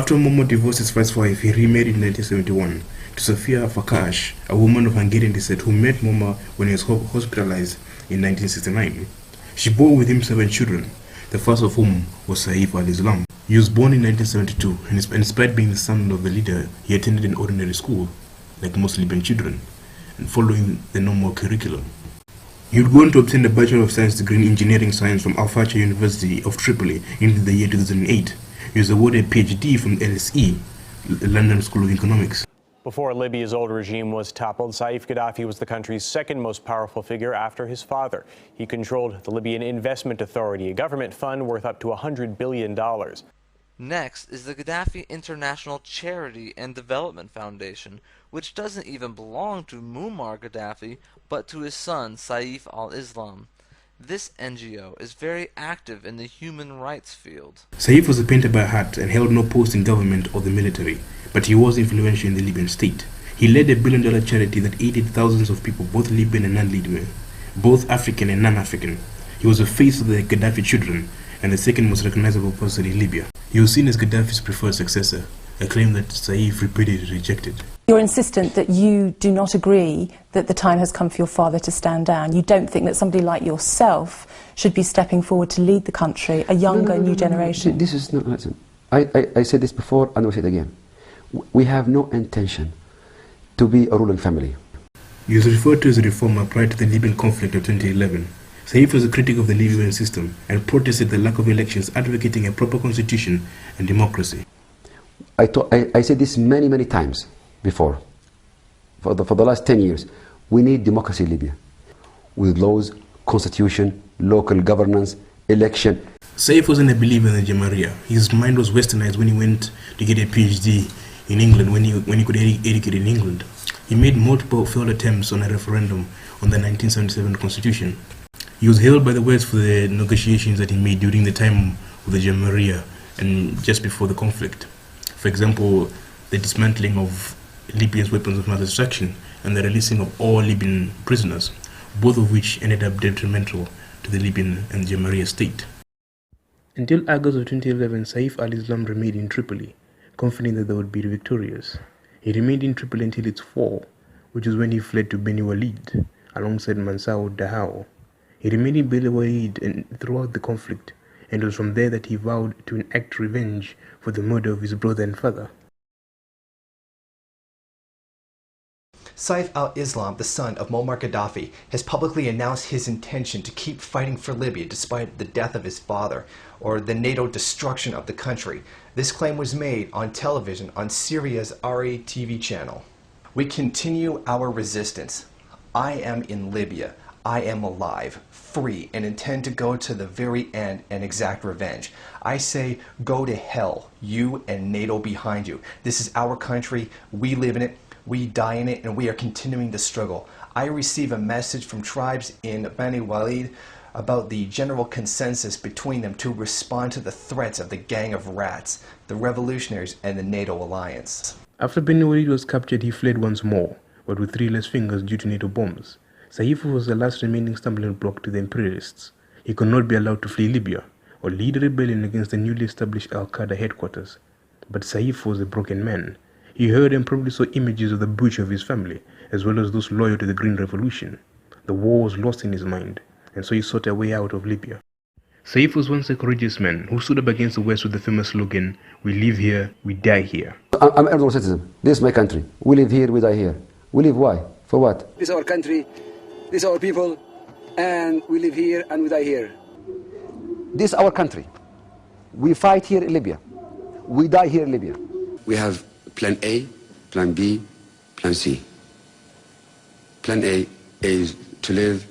After Momo divorced his first wife, he remarried in 1971 to Sofia Farkas, a woman of Hungarian descent who met Momo when he was hospitalized in 1969. She bore with him 7 children, the first of whom was Saif Al-Islam. He was born in 1972, and despite being the son of the leader, he attended an ordinary school, like most Libyan children, and following the normal curriculum. He would go on to obtain a Bachelor of Science degree in Engineering Science from Al-Fashir University of Tripoli in the year 2008. He was awarded a PhD from LSE, the London School of Economics. Before Libya's old regime was toppled, Saif Gaddafi was the country's second most powerful figure after his father. He controlled the Libyan Investment Authority, a government fund worth up to $100 billion. Next is the Gaddafi International Charity and Development Foundation, which doesn't even belong to Muammar Gaddafi, but to his son, Saif Al-Islam. This NGO is very active in the human rights field. Saif was a painter by heart and held no post in government or the military, but he was influential in the Libyan state. He led a billion-dollar charity that aided thousands of people, both Libyan and non-Libyan, both African and non-African. He was the face of the Gaddafi children and the second most recognizable person in Libya. He was seen as Gaddafi's preferred successor, a claim that Saif repeatedly rejected. You're insistent that you do not agree that the time has come for your father to stand down. You don't think that somebody like yourself should be stepping forward to lead the country, a younger, new generation? This is not, listen, I said this before and I'll say it again. We have no intention to be a ruling family. He was referred to as a reformer prior to the Libyan conflict of 2011. Saif was a critic of the Libyan system and protested the lack of elections, advocating a proper constitution and democracy. I said this many times before, for the last 10 years. We need democracy in Libya, with laws, constitution, local governance, election. Saif wasn't a believer in the Jamahiriya. His mind was westernized when he went to get a PhD in England, when he could educate in England. He made multiple failed attempts on a referendum on the 1977 constitution. He was hailed by the West for the negotiations that he made during the time of the Jamahiriya and just before the conflict. For example, the dismantling of Libya's weapons of mass destruction and the releasing of all Libyan prisoners, both of which ended up detrimental to the Libyan and Jamahiriya state. Until August of 2011, Saif Al-Islam remained in Tripoli, confident that they would be victorious. He remained in Tripoli until its fall, which is when he fled to Beni Walid alongside Mansour Dahao. He remained in Beni Walid throughout the conflict, and it was from there that he vowed to enact revenge for the murder of his brother and father. Saif Al-Islam, the son of Muammar Gaddafi, has publicly announced his intention to keep fighting for Libya despite the death of his father or the NATO destruction of the country. This claim was made on television on Syria's RA TV channel. We continue our resistance. I am in Libya. I am alive, free, and intend to go to the very end and exact revenge. I say, go to hell, you and NATO behind you. This is our country. We live in it. We die in it, and we are continuing the struggle. I receive a message from tribes in Beni Walid about the general consensus between them to respond to the threats of the gang of rats, the revolutionaries, and the NATO alliance. After Beni Walid was captured, he fled once more, but with 3 less fingers due to NATO bombs. Saif was the last remaining stumbling block to the imperialists. He could not be allowed to flee Libya or lead a rebellion against the newly established Al-Qaeda headquarters. But Saif was a broken man. He heard and probably saw images of the butcher of his family, as well as those loyal to the Green Revolution. The war was lost in his mind, and so he sought a way out of Libya. Saif was once a courageous man who stood up against the West with the famous slogan, "We live here, we die here." I'm an Erdogan citizen. This is my country. We live here, we die here. We live why? For what? This is our country, this is our people, and we live here and we die here. This is our country. We fight here in Libya. We die here in Libya. We have Plan A, Plan B, Plan C. Plan A is to live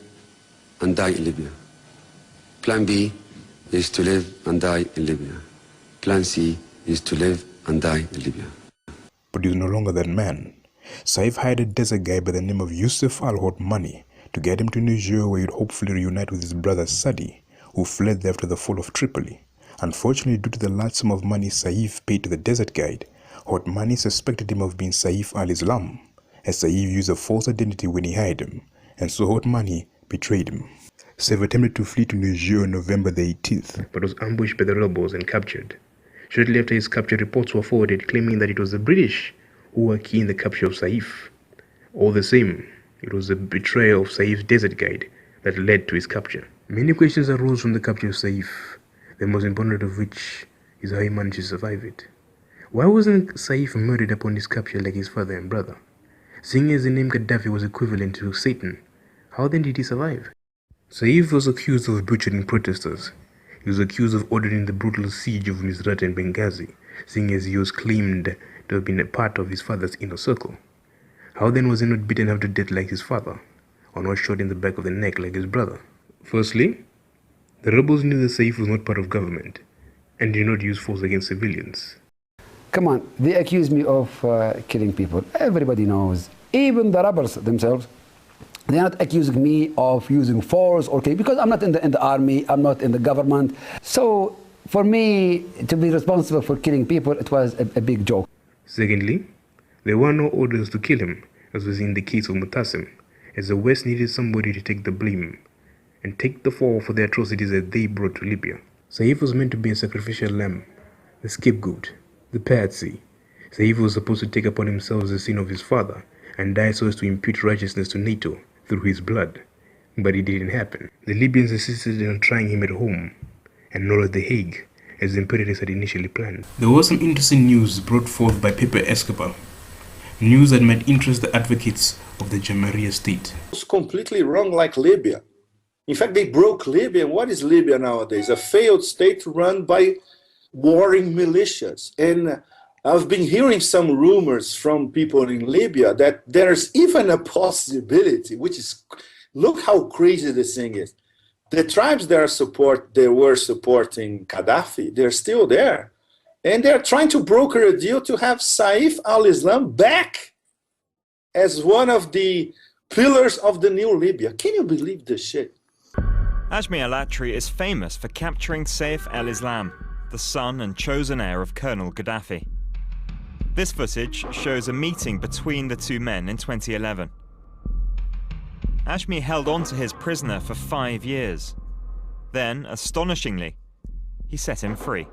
and die in Libya. Plan B is to live and die in Libya. Plan C is to live and die in Libya. But he's no longer that man. Saif hired a desert guy by the name of Yusuf Al-Hotmani to get him to Niger, where he'd hopefully reunite with his brother Sadi, who fled there after the fall of Tripoli. Unfortunately, due to the large sum of money Saif paid to the desert guide, Hotmani suspected him of being Saif Al-Islam, as Saif used a false identity when he hired him, and so Hotmani betrayed him. Saif attempted to flee to Niger on November the 18th, but was ambushed by the rebels and captured. Shortly after his capture, reports were forwarded claiming that it was the British who were key in the capture of Saif. All the same, it was the betrayal of Saif's desert guide that led to his capture. Many questions arose from the capture of Saif, the most important of which is how he managed to survive it. Why wasn't Saif murdered upon his capture like his father and brother? Seeing as the name Gaddafi was equivalent to Satan, how then did he survive? Saif was accused of butchering protesters. He was accused of ordering the brutal siege of Misrata and Benghazi, seeing as he was claimed to have been a part of his father's inner circle. How then was he not beaten half to death like his father, or not shot in the back of the neck like his brother? Firstly, the rebels knew that Saif was not part of government, and did not use force against civilians. Come on, they accuse me of killing people. Everybody knows, even the robbers themselves, they're not accusing me of using force or killing, because I'm not in the army, I'm not in the government. So for me to be responsible for killing people, it was a big joke. Secondly, there were no orders to kill him, as was in the case of Mutassim, as the West needed somebody to take the blame and take the fall for the atrocities that they brought to Libya. Saif was meant to be a sacrificial lamb, the scapegoat, the patsy. Saif was supposed to take upon himself the sin of his father and die so as to impute righteousness to NATO through his blood. But it didn't happen. The Libyans insisted on trying him at home and not at The Hague, as the imperators had initially planned. There was some interesting news brought forth by Pepe Escobar, news that might interest the advocates of the Jamahiriya state. It's completely wrong, like Libya. In fact, they broke Libya. What is Libya nowadays? A failed state run by warring militias. And I've been hearing some rumors from people in Libya that there's even a possibility, which is, look how crazy this thing is. The tribes that were supporting Gaddafi, they're still there. And they're trying to broker a deal to have Saif Al-Islam back as one of the pillars of the new Libya. Can you believe this shit? Hashmi al-Atri is famous for capturing Saif Al-Islam, the son and chosen heir of Colonel Gaddafi. This footage shows a meeting between the two men in 2011. Hashmi held on to his prisoner for 5 years. Then, astonishingly, he set him free.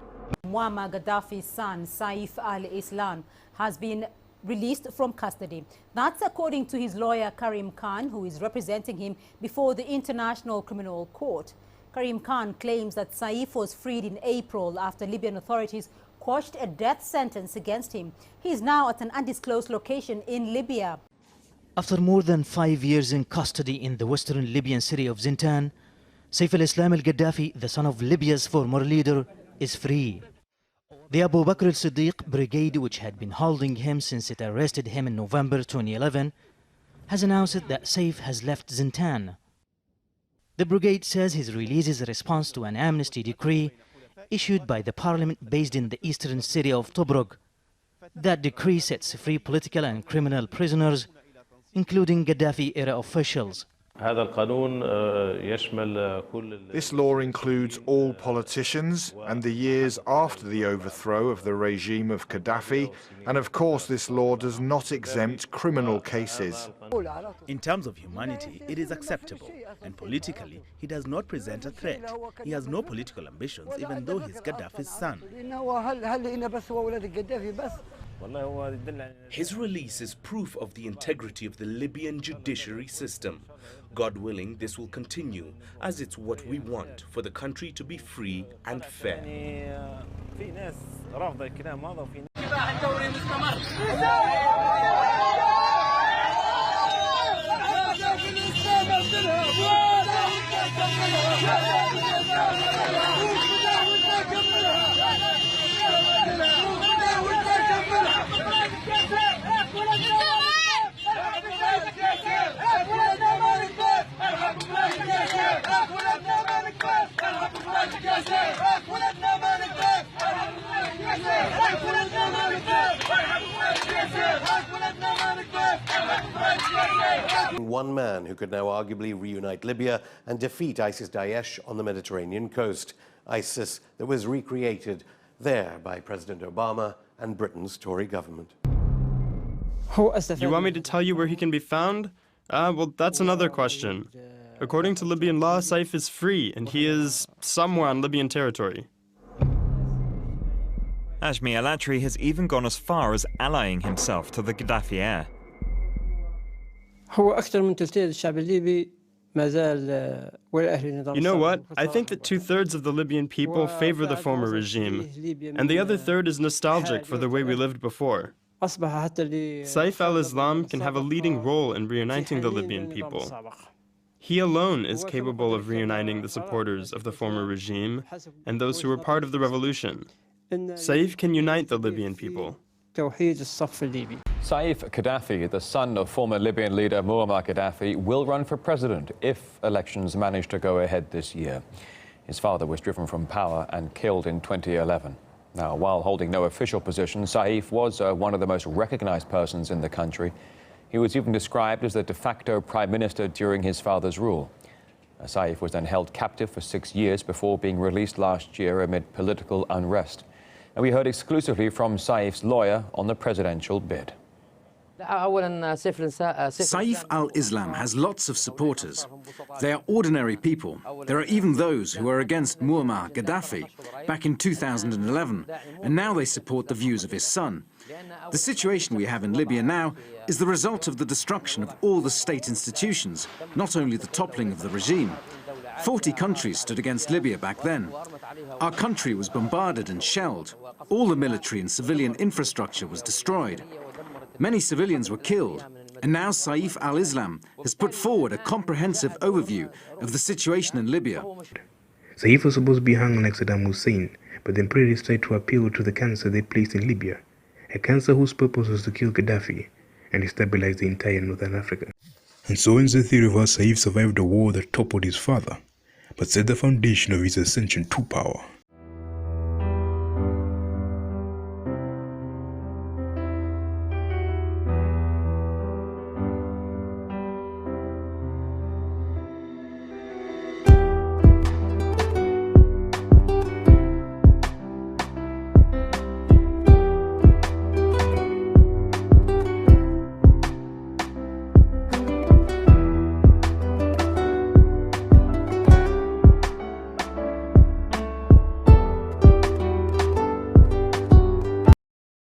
Muammar Gaddafi's son, Saif Al-Islam, has been released from custody. That's according to his lawyer Karim Khan, who is representing him before the International Criminal Court. Karim Khan claims that Saif was freed in April after Libyan authorities quashed a death sentence against him. He is now at an undisclosed location in Libya. After more than 5 years in custody in the western Libyan city of Zintan, Saif al-Islam al-Gaddafi, the son of Libya's former leader, is free. The Abu Bakr al-Siddiq brigade, which had been holding him since it arrested him in November 2011, has announced that Saif has left Zintan. The brigade says his release is a response to an amnesty decree issued by the parliament based in the eastern city of Tobruk. That decree sets free political and criminal prisoners, including Gaddafi-era officials. This law includes all politicians and the years after the overthrow of the regime of Gaddafi, and of course this law does not exempt criminal cases. In terms of humanity, it is acceptable, and politically, he does not present a threat. He has no political ambitions, even though he's Gaddafi's son. His release is proof of the integrity of the Libyan judiciary system. God willing, this will continue, as it's what we want, for the country to be free and fair. One man who could now arguably reunite Libya and defeat ISIS-Daesh on the Mediterranean coast. ISIS that was recreated there by President Obama and Britain's Tory government. You want me to tell you where he can be found? Well, that's another question. According to Libyan law, Saif is free, and he is somewhere on Libyan territory. Hashmi Al-Atri has even gone as far as allying himself to the Gaddafi heir. You know what? I think that 2/3 of the Libyan people favor the former regime, and the other third is nostalgic for the way we lived before. Saif Al-Islam can have a leading role in reuniting the Libyan people. He alone is capable of reuniting the supporters of the former regime and those who were part of the revolution. Saif can unite the Libyan people. Saif Gaddafi, the son of former Libyan leader Muammar Gaddafi, will run for president if elections manage to go ahead this year. His father was driven from power and killed in 2011. Now, while holding no official position, Saif was one of the most recognized persons in the country. He was even described as the de facto prime minister during his father's rule. Saif was then held captive for 6 years before being released last year amid political unrest. And we heard exclusively from Saif's lawyer on the presidential bid. Saif Al-Islam has lots of supporters. They are ordinary people. There are even those who are against Muammar Gaddafi back in 2011, and now they support the views of his son. The situation we have in Libya now is the result of the destruction of all the state institutions, not only the toppling of the regime. 40 countries stood against Libya back then. Our country was bombarded and shelled. All the military and civilian infrastructure was destroyed. Many civilians were killed, and now Saif Al-Islam has put forward a comprehensive overview of the situation in Libya. Saif was supposed to be hung like Saddam Hussein, but then decided to appeal to the cancer they placed in Libya, a cancer whose purpose was to kill Gaddafi and destabilize the entire northern Africa. And so ends the theory of how Saif survived a war that toppled his father, but set the foundation of his ascension to power.